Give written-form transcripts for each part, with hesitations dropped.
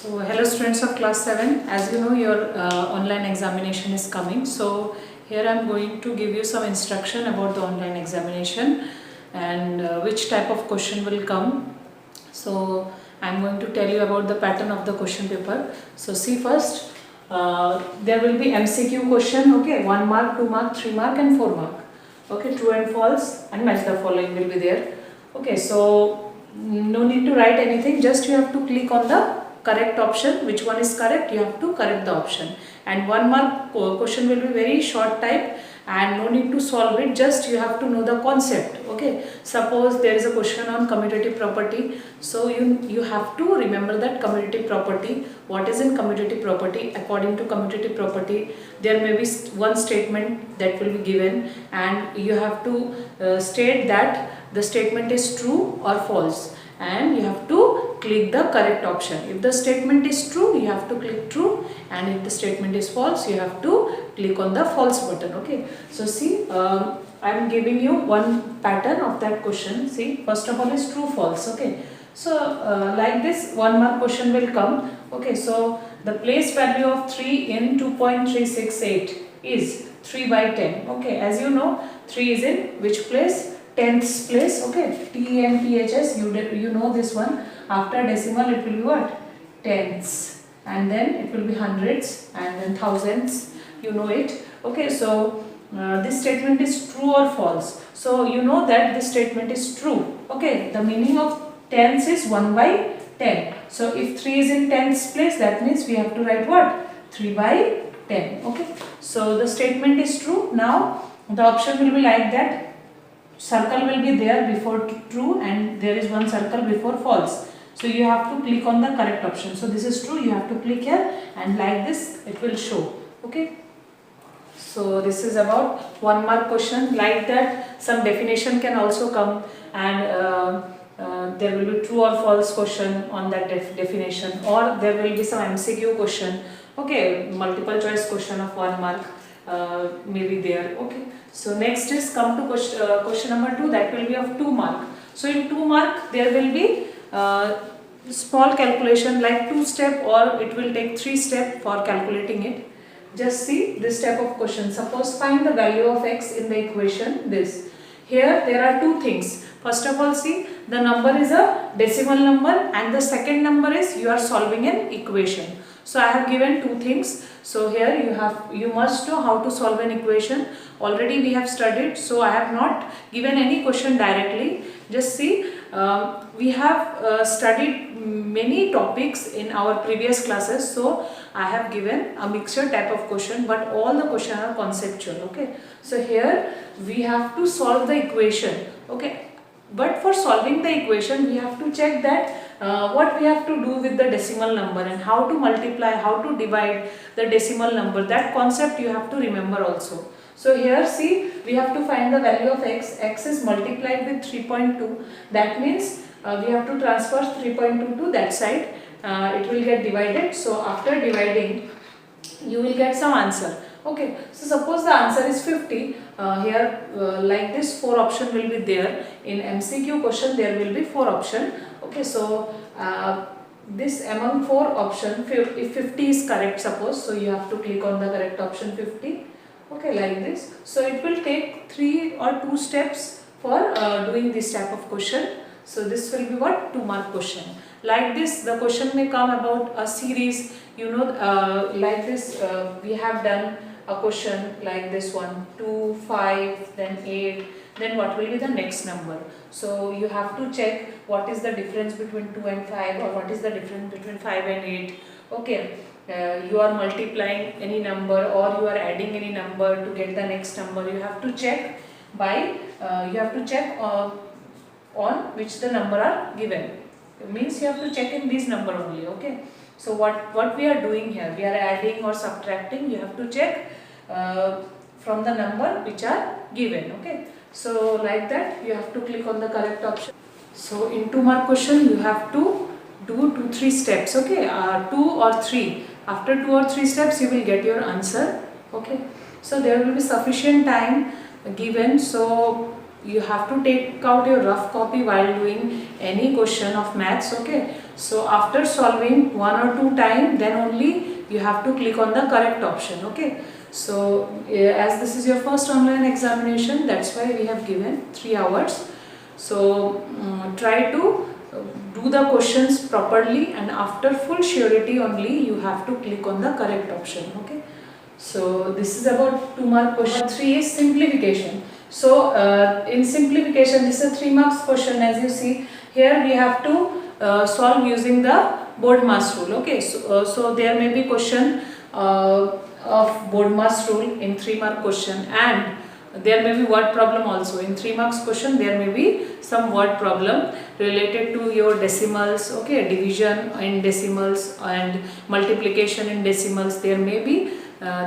So hello students of class 7, as you know your online examination is coming. So here I am going to give you some instruction about the online examination and which type of question will come. So I am going to tell you about the pattern of the question paper. So see first, there will be MCQ question, okay, 1 mark, 2 mark, 3 mark and 4 mark. Okay, true and false and match the following will be there. Okay, so no need to write anything, just you have to click on the correct option. Which one is correct, you have to correct the option. And 1 mark question will be very short type and no need to solve it, just you have to know the concept. Okay, suppose there is a question on commutative property, so you have to remember that commutative property, what is in commutative property. According to commutative property there may be one statement that will be given and you have to state that the statement is true or false and you have to click the correct option. If the statement is true, you have to click true, and if the statement is false, you have to click on the false button. Okay, so see, I am giving you one pattern of that question. See, first of all is true false. Okay, so like this 1 mark question will come. Okay, so the place value of 3 in 2.368 is 3 by 10. Okay, as you know, 3 is in which place? Tenths place. Okay, TENTHS, you know this one. After decimal it will be what? Tenths, and then it will be hundreds and then thousands, you know it. Okay, so this statement is true or false. So you know that this statement is true. Okay, the meaning of tenths is 1 by 10. So if 3 is in tenths place, that means we have to write what? 3 by 10. Okay, so the statement is true. Now the option will be like that. Circle will be there before true and there is one circle before false. So you have to click on the correct option. So this is true, you have to click here and like this it will show. Okay. So this is about 1 mark question. Like that some definition can also come and there will be true or false question on that definition, or there will be some MCQ question. Okay, multiple choice question of 1 mark may be there. Okay, so next is come to question number 2, that will be of 2 mark. So in 2 mark there will be small calculation like 2 step, or it will take 3 step for calculating it. Just see this type of question. Suppose find the value of x in the equation this. Here there are two things. First of all, see, the number is a decimal number and the second number is you are solving an equation. So I have given two things. So here you must know how to solve an equation. Already we have studied, so I have not given any question directly. Just see, we have studied many topics in our previous classes, so I have given a mixture type of question, but all the questions are conceptual. Okay, so here we have to solve the equation. Okay, but for solving the equation we have to check that what we have to do with the decimal number and how to multiply, how to divide the decimal number. That concept you have to remember also. So here see, we have to find the value of x. X is multiplied with 3.2. That means we have to transfer 3.2 to that side. It will get divided. So after dividing, you will get some answer. Okay, so suppose the answer is 50. Here like this 4 option will be there. In MCQ question there will be 4 option. Okay, so this among 4 option, if 50 is correct, suppose, so you have to click on the correct option 50. Okay, like this. So it will take 3 or 2 steps for doing this type of question. So this will be what? 2 mark question. Like this the question may come about a series, you know, like this we have done a question like this one, 2, 5, then 8, then what will be the next number. So you have to check what is the difference between 2 and 5, or what is the difference between 5 and 8. Okay, you are multiplying any number or you are adding any number to get the next number. You have to check by, on which the number are given. It means you have to check in these number only. Okay, so what we are doing here, we are adding or subtracting. You have to check from the number which are given. Okay, so like that you have to click on the correct option. So in 2 mark question you have to do 2-3 steps. Okay, 2 or 3. After 2 or 3 steps you will get your answer. Okay, so there will be sufficient time given, so you have to take out your rough copy while doing any question of maths. Okay, so after solving one or two times, then only you have to click on the correct option. Okay, so as this is your first online examination, that's why we have given 3 hours. So try to do the questions properly, and after full surety only you have to click on the correct option. Okay, so this is about 2 mark question. 3 is simplification. So in simplification, this is a 3 marks question. As you see here, we have to solve using the BODMAS rule. Okay, so there may be question of BODMAS rule in 3 mark question, and there may be word problem also. In 3 marks question, there may be some word problem related to your decimals, okay, division in decimals and multiplication in decimals. There may be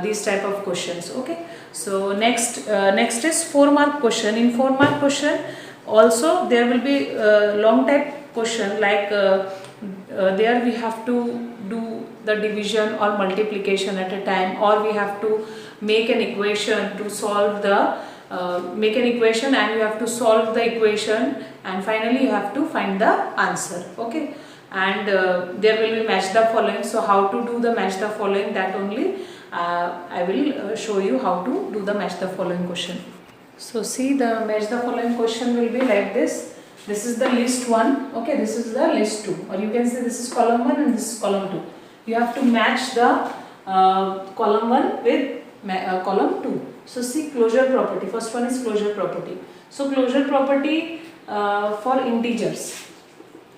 these type of questions. Okay, so next is 4 mark question. In 4 mark question also there will be long type question, like there we have to do the division or multiplication at a time, or we have to make an equation to solve the make an equation, and you have to solve the equation, and finally you have to find the answer. Okay, and there will be match the following. So how to do the match the following, that only I will show you how to do the match the following question. So see, the match the following question will be like this. This is the list 1, okay, this is the list 2, or you can say this is column 1 and this is column 2. You have to match the column 1 with column 2. So see, closure property, first one is closure property. So closure property for integers,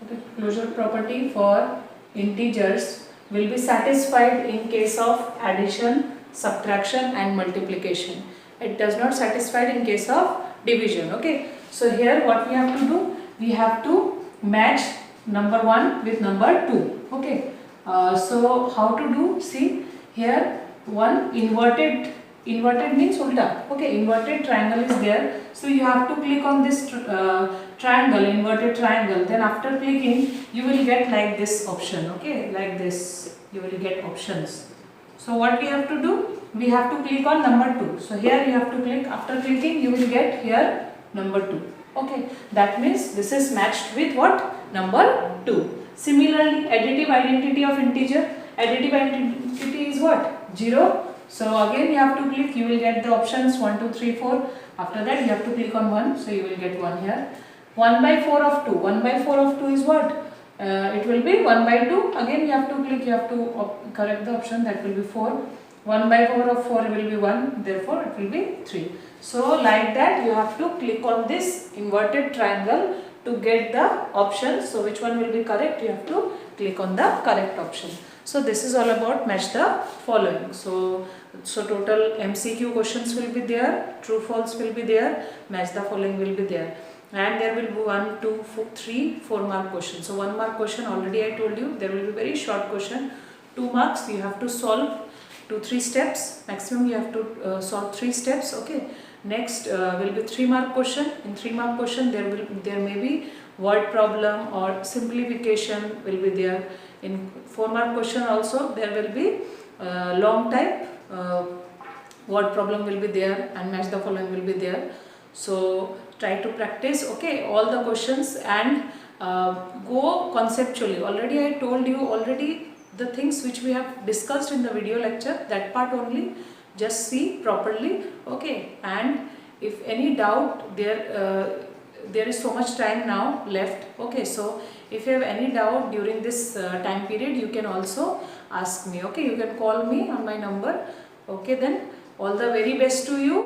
okay, closure property for integers will be satisfied in case of addition, subtraction and multiplication. It does not satisfy in case of division. Okay, so here what we have to do, we have to match number 1 with number 2. Okay, so how to do, see here, one inverted means ulta. Okay, inverted triangle is there, so you have to click on this triangle, inverted triangle. Then after clicking you will get like this option. Okay, like this you will get options. So what we have to do, we have to click on number 2. So here you have to click, after clicking you will get here number 2. Okay, that means this is matched with what? Number 2. Similarly, additive identity of integer, additive identity is what? 0. So again you have to click, you will get the options 1, 2, 3, 4. After that you have to click on 1, so you will get 1 here. 1 by 4 of 2, 1 by 4 of 2 is what? It will be 1 by 2, again you have to click, you have to correct the option, that will be 4. 1 by 4 of 4 will be 1, therefore it will be 3. So like that you have to click on this inverted triangle to get the option. So which one will be correct, you have to click on the correct option. So this is all about match the following. So total MCQ questions will be there, true false will be there, match the following will be there, and there will be 1, 2, 3, 4 mark question. So 1 mark question already I told you, there will be very short question. 2 marks you have to solve 2-3 steps, maximum you have to solve 3 steps. Okay, next will be 3 mark question. In 3 mark question there may be word problem or simplification will be there. In 4 mark question also there will be long type word problem will be there, and match the following will be there. So try to practice, okay, all the questions, and go conceptually. Already I told you the things which we have discussed in the video lecture, that part only just see properly. Okay, and if any doubt, there is so much time now left. Okay, so if you have any doubt during this time period, you can also ask me. Okay, you can call me on my number. Okay, then all the very best to you.